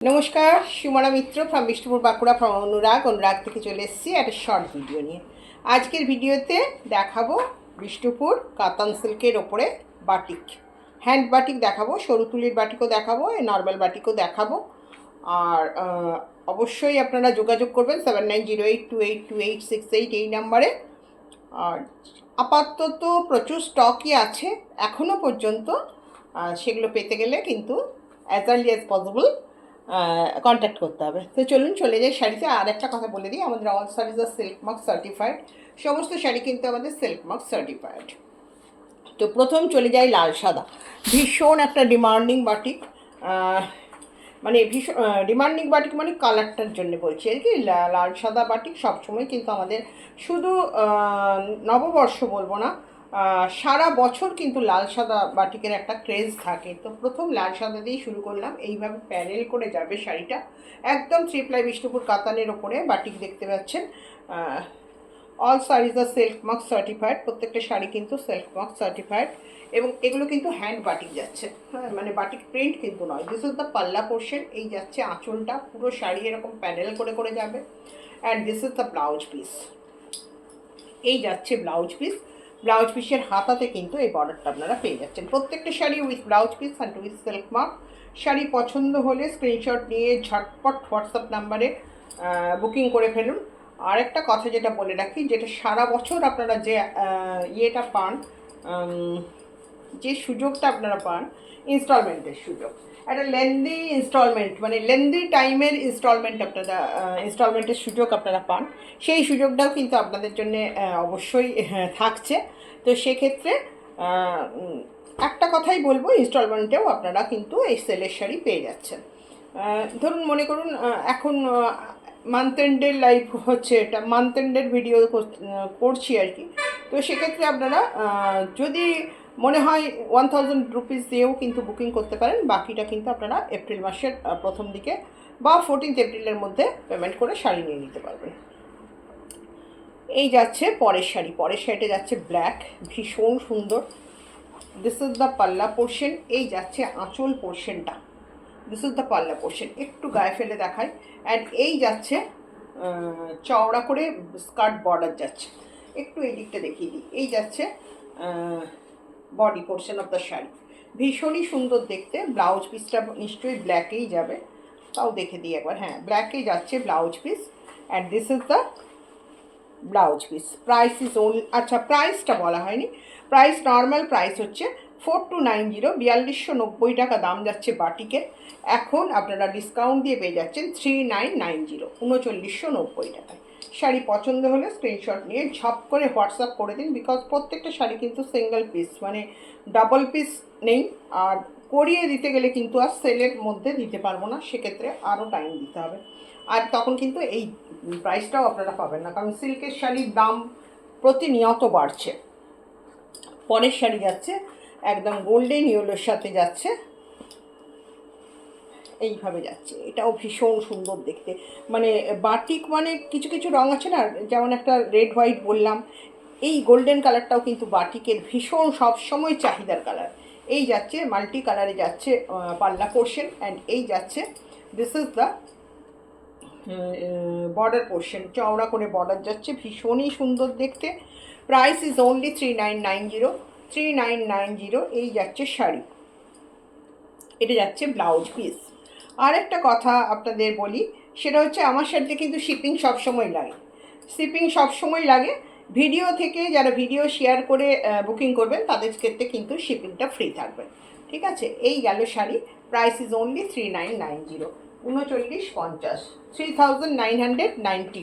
নমস্কার, সুমনা মিত্র from Bishnupur Bankura from অনুরাগ থেকে চলে এসেছি একটা শর্ট ভিডিও নিয়ে। আজকের ভিডিওতে দেখাবো বিষ্ণুপুর কাতান সিল্কের ওপরে বাটিক, হ্যান্ড বাটিক দেখাবো, সরু তুলির বাটিকও দেখাবো, নর্মাল বাটিকও দেখাবো। আর অবশ্যই আপনারা যোগাযোগ করবেন 7908282868 এই নাম্বারে। আর আপাতত প্রচুর স্টকই আছে এখনও পর্যন্ত, সেগুলো পেতে গেলে কিন্তু as early as possible contact করতে হবে। তো চলুন চলে যাই শাড়িতে। আর একটা কথা বলে দিই, আমাদের অল শাড়িজ আর সিল্ক মার্ক সার্টিফাইড, সমস্ত শাড়ি কিন্তু আমাদের সিল্ক মার্ক সার্টিফাইড। তো প্রথম চলে যাই লাল সাদা, ভীষণ একটা ডিমান্ডিং বাটিক, মানে ভীষণ ডিমান্ডিং বাটিক, মানে কালারটার জন্য বলছি আর কি। লাল সাদা বাটিক সবসময় কিন্তু আমাদের শুধু নববর্ষ বলবো না, সারা বছর কিন্তু লাল সাদা বাটিকের একটা ক্রেজ থাকে। তো প্রথম লাল সাদা দিয়েই শুরু করলাম। এইভাবে প্যারেল করে যাবে শাড়িটা, একদম 3 প্লাই বিষ্ণুপুর কাতানের ওপরে বাটিক দেখতে পাচ্ছেন। অল শাড়িজ আর সিল্ক মার্ক সার্টিফাইড, প্রত্যেকটা শাড়ি কিন্তু সিল্ক মার্ক সার্টিফাইড, এবং এগুলো কিন্তু হ্যান্ড বাটিক যাচ্ছে, হ্যাঁ, মানে বাটিক প্রিন্ট কিন্তু নয়। This is the palla portion, এই যাচ্ছে আঁচলটা, পুরো শাড়ি এরকম প্যানেল করে করে যাবে। And this is the blouse piece, এই যাচ্ছে ব্লাউজ পিস। ব্লাউজ পিসের হাতাতে কিন্তু এই বর্ডারটা আপনারা পেয়ে যাচ্ছেন। প্রত্যেকটা sari with blouse piece and with silk mark. Sari পছন্দ হলে স্ক্রিনশট নিয়ে ঝটপট হোয়াটসঅ্যাপ নাম্বারে বুকিং করে ফেলুন। আর একটা কথা যেটা বলে রাখি, যেটা সারা বছর আপনারা যে ইয়েটা পান, যে সুযোগটা আপনারা পান, ইনস্টলমেন্টের সুযোগ, একটা লেন্দি ইনস্টলমেন্ট, মানে লেন্দি টাইমের ইনস্টলমেন্ট আপনারা, ইনস্টলমেন্টের সুযোগ আপনারা পান, সেই সুযোগটাও কিন্তু আপনাদের জন্য অবশ্যই থাকছে। তো সেক্ষেত্রে একটা কথাই বলবো, ইনস্টলমেন্টেও আপনারা কিন্তু এই সেলের শাড়ি পেয়ে যাচ্ছেন। ধরুন মনে করুন এখন মান্থ এন্ডের লাইভ হচ্ছে, এটা মান্থ এন্ডের ভিডিও করছি আর কি। তো সেক্ষেত্রে আপনারা যদি মনে হয় 1000 রুপিস দিয়েও কিন্তু বুকিং করতে পারেন, বাকিটা কিন্তু আপনারা এপ্রিল মাসের প্রথম দিকে বা 14 এপ্রিলের মধ্যে পেমেন্ট করে শাড়ি নিয়ে নিতে পারবেন। এই যাচ্ছে পরের শাড়ি, পরের শাড়িটা যাচ্ছে ব্ল্যাক, ভীষণ সুন্দর। This is the palla portion, এই যাচ্ছে আঁচল পোর্শনটা, this is the palla portion, একটু গায়ে ফেলে দেখায়। অ্যান্ড এই যাচ্ছে চওড়া করে স্কার্ট বর্ডার যাচ্ছে, একটু এই দিকটা দেখিয়ে দিই। এই যাচ্ছে body portion of the sari, ভীষণই সুন্দর দেখতে। ব্লাউজ পিসটা নিশ্চয়ই ব্ল্যাকেই যাবে, তাও দেখে দিই একবার। হ্যাঁ, ব্ল্যাকেই যাচ্ছে blouse piece. And this is the blouse piece. Price is only, আচ্ছা প্রাইসটা বলা হয়নি, প্রাইস নর্মাল প্রাইস হচ্ছে 4290, 4290 টাকা দাম যাচ্ছে বাটিকের। এখন আপনারা ডিসকাউন্ট দিয়ে পেয়ে যাচ্ছেন 3990, 3990 টাকায়। শাড়ি পছন্দ হলে স্ক্রিনশট নিয়ে ঝপ করে হোয়াটসঅ্যাপ করে দিন, বিকজ প্রত্যেকটা শাড়ি কিন্তু সিঙ্গেল পিস, মানে ডাবল পিস নেই। আর করিয়ে দিতে গেলে কিন্তু আর সেলের মধ্যে দিতে পারবো না, সেক্ষেত্রে আরও টাইম দিতে হবে। আর তখন কিন্তু এই প্রাইসটাও আপনারা পাবেন না, কারণ সিল্কের শাড়ির দাম প্রতিনিয়ত বাড়ছে। পরের শাড়ি যাচ্ছে একদম গোল্ডেন ইয়েলোর সাথে যাচ্ছে, এইভাবে যাচ্ছে। এটাও ভীষণ সুন্দর দেখতে, মানে বাটিক মানে কিছু কিছু রঙ আছে না, যেমন একটা রেড হোয়াইট বললাম, এই গোল্ডেন কালারটাও কিন্তু বাটিকের ভীষণ সবসময় চাহিদার কালার। এই যাচ্ছে মাল্টি কালারে যাচ্ছে পাল্লা পোর্শন, অ্যান্ড এই যাচ্ছে this is the border portion, চওড়া করে বর্ডার যাচ্ছে, ভীষণই সুন্দর দেখতে। Price is only 3990, 3990। এই যাচ্ছে শাড়ি, এটা যাচ্ছে ব্লাউজ পিস। আর একটা কথা আপনাদের বলি, সেটা হচ্ছে আমার সাথে কিন্তু শিপিং সবসময় লাগে, শিপিং সবসময় লাগে। ভিডিও থেকে যারা ভিডিও শেয়ার করে বুকিং করবেন তাদের ক্ষেত্রে কিন্তু শিপিংটা ফ্রি থাকবে, ঠিক আছে। এই গেল শাড়ি, প্রাইস ইজ অনলি 3990, 3950, 3990।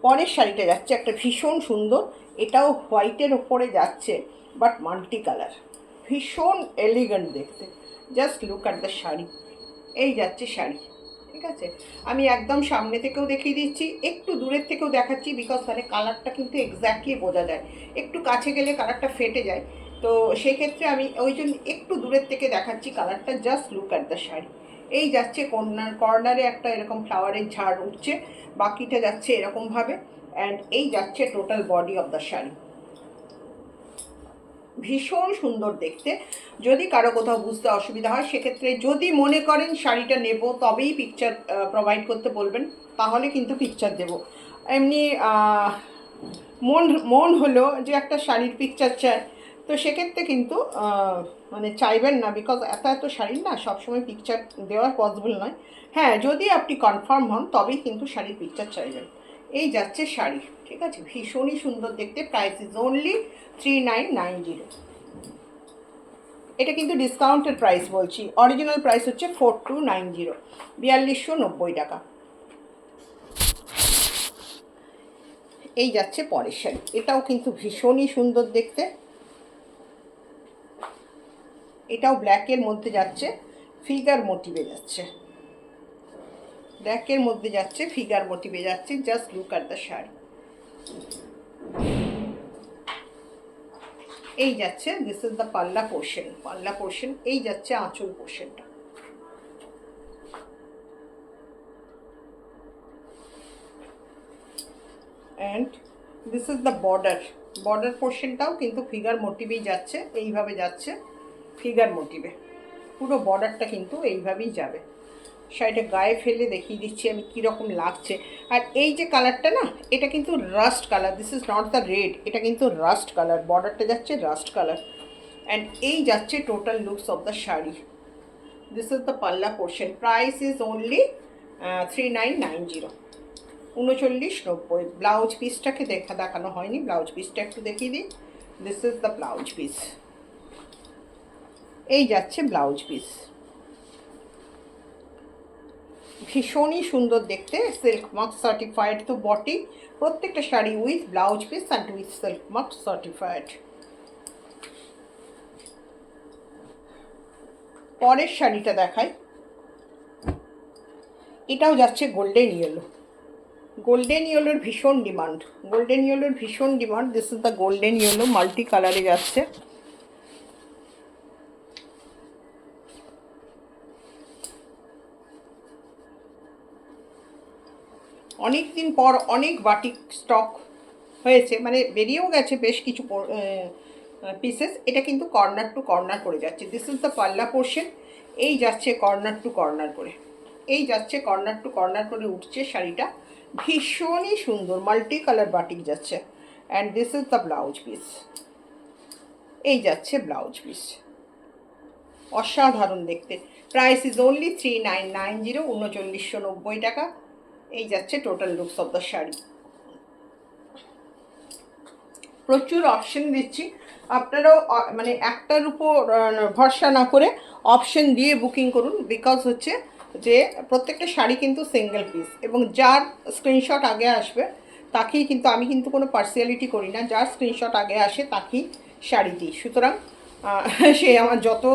পরের শাড়িটা যাচ্ছে একটা ভীষণ সুন্দর, এটাও হোয়াইটের ওপরে যাচ্ছে বাট মাল্টি কালার, ভীষণ এলিগেন্ট দেখতে। Just look at the sari, এই যাচ্ছে শাড়ি, ঠিক আছে। আমি একদম সামনে থেকেও দেখিয়ে দিচ্ছি, একটু দূরের থেকেও দেখাচ্ছি, বিকজ তাহলে কালারটা কিন্তু এক্স্যাক্টলি বোঝা যায়, একটু কাছে গেলে কালারটা ফেটে যায়। তো সেক্ষেত্রে আমি ওই জন্য একটু দূরের থেকে দেখাচ্ছি কালারটা। Just look at the sari, এই যাচ্ছে কর্নারে একটা এরকম ফ্লাওয়ারের ঝাড় উঠছে, বাকিটা যাচ্ছে এরকমভাবে। অ্যান্ড এই যাচ্ছে total body of the sari, ভীষণ সুন্দর দেখতে। যদি কারো কোথাও বুঝতে অসুবিধা হয় সেক্ষেত্রে যদি মনে করেন শাড়িটা নেব তবেই পিকচার প্রোভাইড করতে বলবেন, তাহলে কিন্তু পিকচার দেব। এমনি মন মন হলো যে একটা শাড়ির পিকচার চাই, তো সেক্ষেত্রে কিন্তু মানে চাইবেন না, বিকজ এত এত শাড়ির না সবসময় পিকচার দেওয়া পসিবল নয়। হ্যাঁ, যদি আপনি কনফার্ম হন তবেই কিন্তু শাড়ির পিকচার চাইবেন। এই যাচ্ছে শাড়ি, ঠিক আছে, ভীষণই সুন্দর দেখতে। Price is only 3990। এটা কিন্তু ডিসকাউন্টের প্রাইস বলছি, অরিজিনাল প্রাইস হচ্ছে 4290, 4290 টাকা। এই যাচ্ছে পরের শাড়ি, এটাও কিন্তু ভীষণই সুন্দর দেখতে। এটাও ব্ল্যাকের মধ্যে যাচ্ছে, ফিগার মোটিভে যাচ্ছে, ব্ল্যাকের মধ্যে যাচ্ছে, ফিগার মোটিভে যাচ্ছে। Just look at the sari. এই যাচ্ছে, this is the palla portion, palla portion. এই যাচ্ছে আঁচল পোর্শনটা। And this is the border, border পোর্শনটাও কিন্তু ফিগার মোটিভেই যাচ্ছে, এইভাবে যাচ্ছে ফিগার মোটিভে। পুরো বর্ডারটা কিন্তু এইভাবেই যাবে। শাড়িটা গায়ে ফেলে দেখিয়ে দিচ্ছি আমি কীরকম লাগছে। আর এই যে কালারটা না, এটা কিন্তু rushed colour, this is not the red, এটা কিন্তু রাস্ট কালার, বর্ডারটা যাচ্ছে রাস্ট কালার। অ্যান্ড এই যাচ্ছে total looks of the sari. This is the palla portion, price is only 3990, 3990। Blouse পিসটাকে দেখানো হয়নি, ব্লাউজ পিসটা একটু দেখিয়ে দিই। This is the blouse piece. এই যাচ্ছে ব্লাউজ পিস, ভীষণই সুন্দর দেখতে, সিল্ক মার্ক সার্টিফাইড তো বটেই। প্রত্যেকটা sari with blouse piece and with silk mark certified. পরের শাড়িটা দেখাই, এটাও যাচ্ছে গোল্ডেন ইয়েলো। গোল্ডেন ইয়েলোর ভীষণ ডিমান্ড, গোল্ডেন ইয়েলোর ভীষণ demand. This is the golden yellow, multi কালারে যাচ্ছে। অনেক দিন পর অনেক বাটিক স্টক হয়েছে, মানে বেরিয়েও গেছে বেশ কিছু পিসেস। এটা কিন্তু কর্নার টু কর্নার করে যাচ্ছে। This is the palla portion. এই যাচ্ছে কর্নার টু কর্নার করে, এই যাচ্ছে কর্নার টু কর্নার করে উঠছে শাড়িটা, ভীষণই সুন্দর মাল্টি কালার বাটিক যাচ্ছে। And this is the blouse piece. এই যাচ্ছে ব্লাউজ পিস, অসাধারণ দেখতে। প্রাইস ইজ অনলি 3990, 3990 টাকা। এই যাচ্ছে total looks of the sari. প্রচুর অপশন দিচ্ছি, আপনারাও মানে একটার উপর ভরসা না করে অপশন দিয়ে বুকিং করুন। বিকজ হচ্ছে যে প্রত্যেকটা শাড়ি কিন্তু সিঙ্গেল পিস, এবং যার স্ক্রিনশট আগে আসবে তাকেই কিন্তু, আমি কিন্তু কোনো পার্সিয়ালিটি করি না, যার স্ক্রিনশট আগে আসে তাকেই শাড়ি দিই। সুতরাং সে আমার যত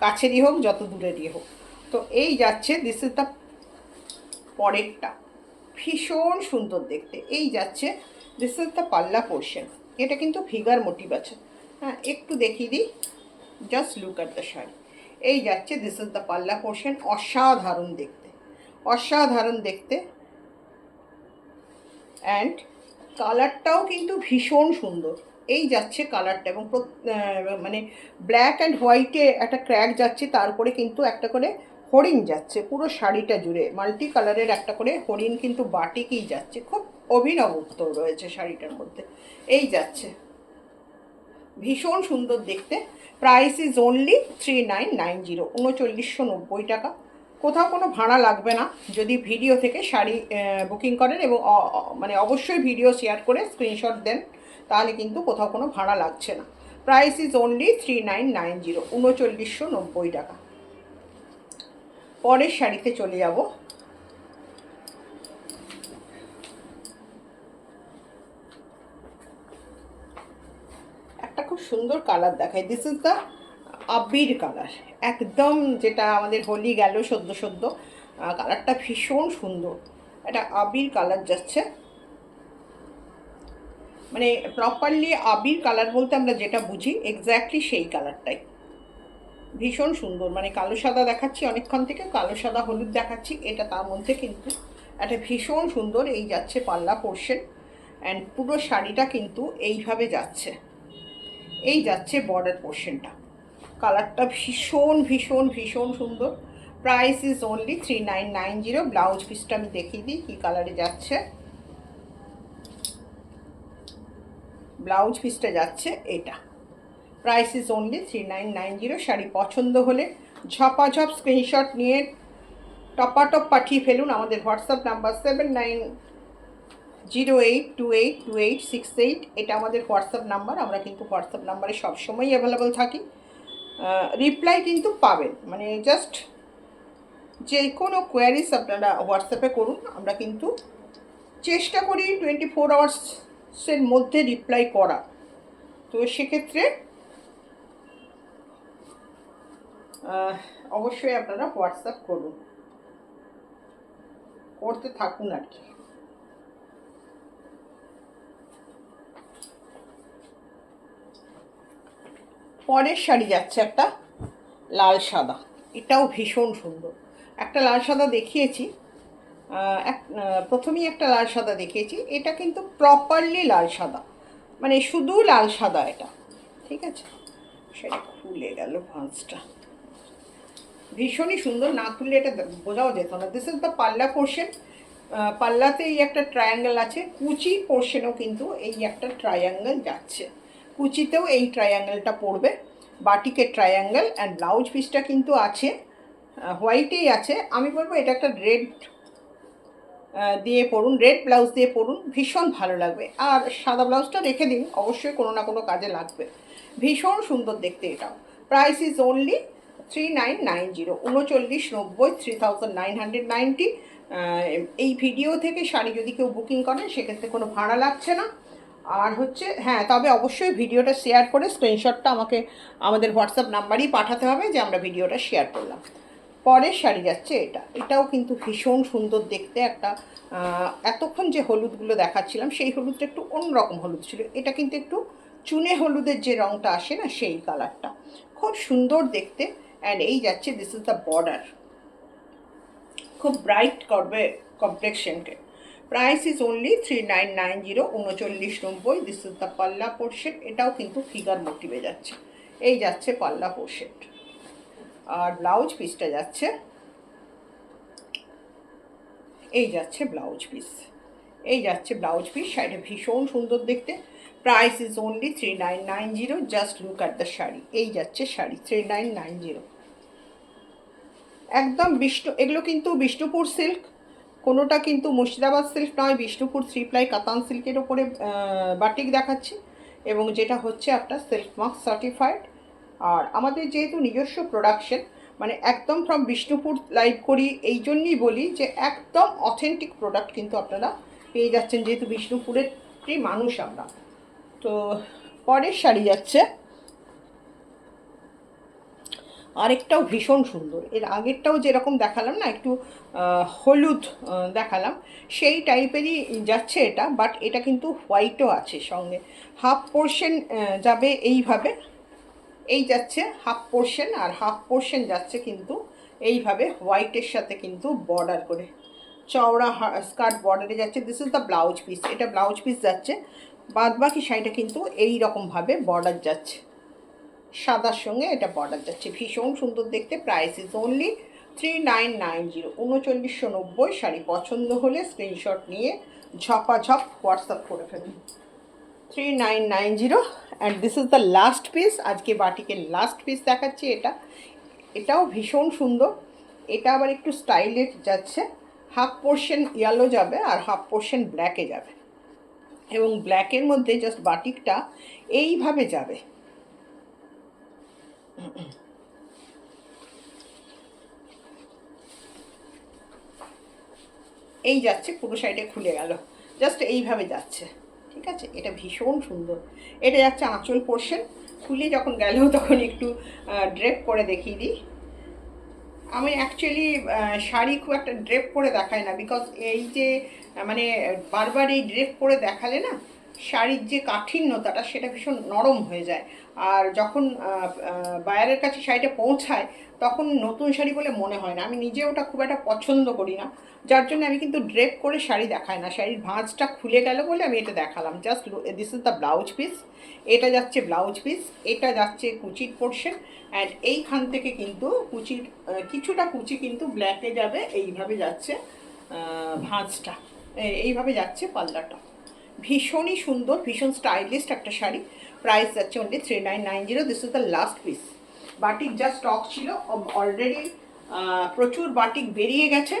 কাছেরই হোক যত দূরেরই হোক। তো এই যাচ্ছে, দিস ইজ দ্য পরেরটা, ভীষণ সুন্দর দেখতে। এই যাচ্ছে, this is the palla portion. এটা কিন্তু ফিগার মোটিভ আছে। হ্যাঁ, একটু দেখিয়ে দিই, just look at the sari. এই যাচ্ছে, this is the palla portion. অসাধারণ দেখতে, অসাধারণ দেখতে। অ্যান্ড কালারটাও কিন্তু ভীষণ সুন্দর। এই যাচ্ছে কালারটা, এবং মানে ব্ল্যাক অ্যান্ড হোয়াইটে একটা ক্র্যাক যাচ্ছে, তারপরে কিন্তু একটা করে হরিণ যাচ্ছে পুরো শাড়িটা জুড়ে, মাল্টি কালারের একটা করে হরিণ কিন্তু বাটিকেই যাচ্ছে। খুব অভিনবত্ব রয়েছে শাড়িটার মধ্যে। এই যাচ্ছে, ভীষণ সুন্দর দেখতে। প্রাইস ইজ অনলি 3990, 3990 টাকা। কোথাও কোনো ভাড়া লাগবে না যদি ভিডিও থেকে শাড়ি বুকিং করেন, এবং মানে অবশ্যই ভিডিও শেয়ার করে স্ক্রিনশট দেন, তাহলে কিন্তু কোথাও কোনো ভাড়া লাগছে না। প্রাইস ইজ অনলি 3990, 3990 টাকা। পরের শাড়িতে চলে যাব। একটা খুব সুন্দর কালার দেখায়, this is the Abir colour, একদম যেটা আমাদের হোলি গেল সদ্য সদ্য, কালারটা ভীষণ সুন্দর। এটা আবির কালার যাচ্ছে, মানে প্রপারলি আবির কালার বলতে আমরা যেটা বুঝি এক্স্যাক্টলি সেই কালারটাই। ভীষণ সুন্দর, মানে কালো সাদা দেখাচ্ছি অনেকক্ষণ থেকে, কালো সাদা হলুদ দেখাচ্ছি, এটা তার মধ্যে কিন্তু একটা ভীষণ সুন্দর। এই যাচ্ছে পাল্লা পোর্শন, অ্যান্ড পুরো শাড়িটা কিন্তু এইভাবে যাচ্ছে, এই যাচ্ছে বর্ডার পোর্শনটা, কালারটা ভীষণ ভীষণ ভীষণ সুন্দর। Price is only 3990। ব্লাউজ পিসটা আমি দেখিয়ে দিই কী কালারে যাচ্ছে। ব্লাউজ পিসটা যাচ্ছে এটা। Price is only 3990। শাড়ি পছন্দ হলে ঝপাঝপ স্ক্রিনশট নিয়ে টপাটপ পাঠিয়ে ফেলুন। আমাদের হোয়াটসঅ্যাপ নাম্বার 7908282868। এটা আমাদের হোয়াটসঅ্যাপ নাম্বার। আমরা কিন্তু হোয়াটসঅ্যাপ নাম্বারে সবসময়ই অ্যাভেলেবল থাকি। রিপ্লাই কিন্তু পাবেন, মানে জাস্ট যে কোনো কোয়ারিজ আপনারা হোয়াটসঅ্যাপে করুন। আমরা কিন্তু চেষ্টা করি 24 আওয়ার্সের মধ্যে রিপ্লাই করা। তো সেক্ষেত্রে অবশ্যই আপনারা হোয়াটসঅ্যাপ করুন, করতে থাকুন আর কি। পরের শাড়ি যাচ্ছে একটা লাল সাদা, এটাও ভীষণ সুন্দর। একটা লাল সাদা দেখিয়েছি, প্রথমেই একটা লাল সাদা দেখিয়েছি। এটা কিন্তু প্রপারলি লাল সাদা, মানে শুধু লাল সাদা এটা, ঠিক আছে। সেটা খুলে গেল ভাঁজটা, ভীষণই সুন্দর। না খুললে এটা বোঝাও যেত না। This is the palla portion. পাল্লাতে এই একটা ট্রায়াঙ্গেল আছে, কুচি পোর্শনেও কিন্তু এই একটা ট্রায়াঙ্গেল যাচ্ছে, কুচিতেও এই ট্রায়াঙ্গেলটা পড়বে, বাটিকের ট্রায়াঙ্গেল। অ্যান্ড ব্লাউজ পিসটা কিন্তু আছে হোয়াইটেই আছে। আমি বলবো এটা একটা রেড দিয়ে পরুন, রেড ব্লাউজ দিয়ে পরুন, ভীষণ ভালো লাগবে। আর সাদা ব্লাউজটা রেখে দিন, অবশ্যই কোনো না কোনো কাজে লাগবে। ভীষণ সুন্দর দেখতে এটাও। Price is only 3990, 3990, 3990। এই ভিডিও থেকে শাড়ি যদি কেউ বুকিং করেন সেক্ষেত্রে কোনো ভাড়া লাগছে না। আর হচ্ছে হ্যাঁ, তবে অবশ্যই ভিডিওটা শেয়ার করে স্ক্রিনশটটা আমাকে আমাদের হোয়াটসঅ্যাপ নাম্বারেই পাঠাতে হবে যে আমরা ভিডিওটা শেয়ার করলাম। পরের শাড়ি যাচ্ছে এটা, এটাও কিন্তু ভীষণ সুন্দর দেখতে। একটা এতক্ষণ যে হলুদগুলো দেখাচ্ছিলাম সেই হলুদটা একটু অন্যরকম হলুদ ছিল, এটা কিন্তু একটু চুনে হলুদের যে রঙটা আসে না সেই কালারটা, খুব সুন্দর দেখতে। অ্যান্ড এই যাচ্ছে, দিস ইজ দ্য বর্ডার, খুব ব্রাইট করবে কমপ্লেক্সনকে। Price is only 3990, 3990। This is the palla portion. এটাও কিন্তু ফিগার মোটিভে যাচ্ছে। এই যাচ্ছে পাল্লা পোর্শন। আর ব্লাউজ পিসটা যাচ্ছে, এই যাচ্ছে ব্লাউজ পিস, এই যাচ্ছে ব্লাউজ পিস। শাড়িটা ভীষণ সুন্দর দেখতে। Price is only 3990। Just look at the sari. এই যাচ্ছে শাড়ি 3990। একদম এগুলো কিন্তু বিষ্ণুপুর সিল্ক, কোনোটা কিন্তু মুর্শিদাবাদ সিল্ক নয়, বিষ্ণুপুর 3 প্লাই কাতান সিল্কের ওপরে বাটিক দেখাচ্ছি, এবং যেটা হচ্ছে একটা সিল্ক মার্ক সার্টিফাইড। আর আমাদের যেহেতু নিজস্ব প্রোডাকশন, মানে একদম ফ্রম বিষ্ণুপুর লাইভ করি, এই জন্যই বলি যে একদম অথেন্টিক প্রোডাক্ট কিন্তু আপনারা পেয়ে যাচ্ছেন, যেহেতু বিষ্ণুপুরেরই মানুষ আমরা। তো পরের শাড়ি যাচ্ছে আরেকটাও ভীষণ সুন্দর। এর আগেরটাও যেরকম দেখালাম না, একটু হলুদ দেখালাম, সেই টাইপেরই যাচ্ছে এটা, বাট এটা কিন্তু হোয়াইটও আছে সঙ্গে। হাফ পোর্শন যাবে এইভাবে, এই যাচ্ছে হাফ পোর্শন, আর হাফ পোর্শন যাচ্ছে কিন্তু এইভাবে হোয়াইটের সাথে কিন্তু বর্ডার করে, চওড়া স্কার্ট বর্ডারে যাচ্ছে। This is the blouse piece. এটা ব্লাউজ পিস যাচ্ছে, বাদ বাকি শাড়িটা কিন্তু এই রকমভাবে বর্ডার যাচ্ছে, সাদার সঙ্গে এটা বর্ডার যাচ্ছে, ভীষণ সুন্দর দেখতে। Price is only 3990, 3990। শাড়ি পছন্দ হলে স্ক্রিনশট নিয়ে ঝপাঝপ হোয়াটসঅ্যাপ করে ফেলুন। 3990। And this is the last piece. আজকে বাটিকের লাস্ট পিস দেখাচ্ছি এটা, এটাও ভীষণ সুন্দর। এটা আবার একটু স্টাইলের যাচ্ছে, হাফ পোর্শন ইয়েলো যাবে আর হাফ পোর্শন ব্ল্যাকে যাবে, এবং ব্ল্যাকের মধ্যে জাস্ট বাটিকটা এইভাবে যাবে। এই যাচ্ছে, পুরো সাইডে খুলে গেল, জাস্ট এইভাবে যাচ্ছে, ঠিক আছে। এটা ভীষণ সুন্দর। এটা যাচ্ছে আঁচল পোর্শন। খুলে যখন গেল তখন একটু ড্রেপ করে দেখিয়ে দিই। আমি অ্যাকচুয়ালি শাড়ি খুব একটা ড্রেপ করে দেখাই না, বিকজ এই যে মানে বারবার এই ড্রেপ করে দেখালে না শাড়ির যে কাঠিন্যতাটা সেটা ভীষণ নরম হয়ে যায়। আর যখন বায়ারের কাছে শাড়িটা পৌঁছায় তখন নতুন শাড়ি বলে মনে হয় না। আমি নিজে ওটা খুব একটা পছন্দ করি না, যার জন্য আমি কিন্তু ড্রেপ করে শাড়ি দেখাই না। শাড়ির ভাঁজটা খুলে গেল বলে আমি এটা দেখালাম। Just this is the blouse piece. এটা যাচ্ছে ব্লাউজ পিস, এটা যাচ্ছে কুচির পোর্শন। অ্যান্ড এইখান থেকে কিন্তু কুচির কিছুটা কুচি কিন্তু ব্ল্যাকে যাবে, এইভাবে যাচ্ছে ভাঁজটা, এইভাবে যাচ্ছে পাল্লাটা। ভীষণই সুন্দর, ভীষণ স্টাইলিস্ট একটা শাড়ি। প্রাইস যাচ্ছে only 3990। This is the last piece. Batik যা স্টক ছিল অলরেডি প্রচুর বাটিক বেরিয়ে গেছে।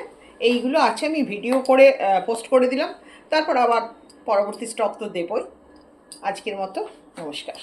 এইগুলো আছে, আমি ভিডিও করে পোস্ট করে দিলাম। তারপর আবার পরবর্তী স্টক তো দেবই। আজকের মতো নমস্কার।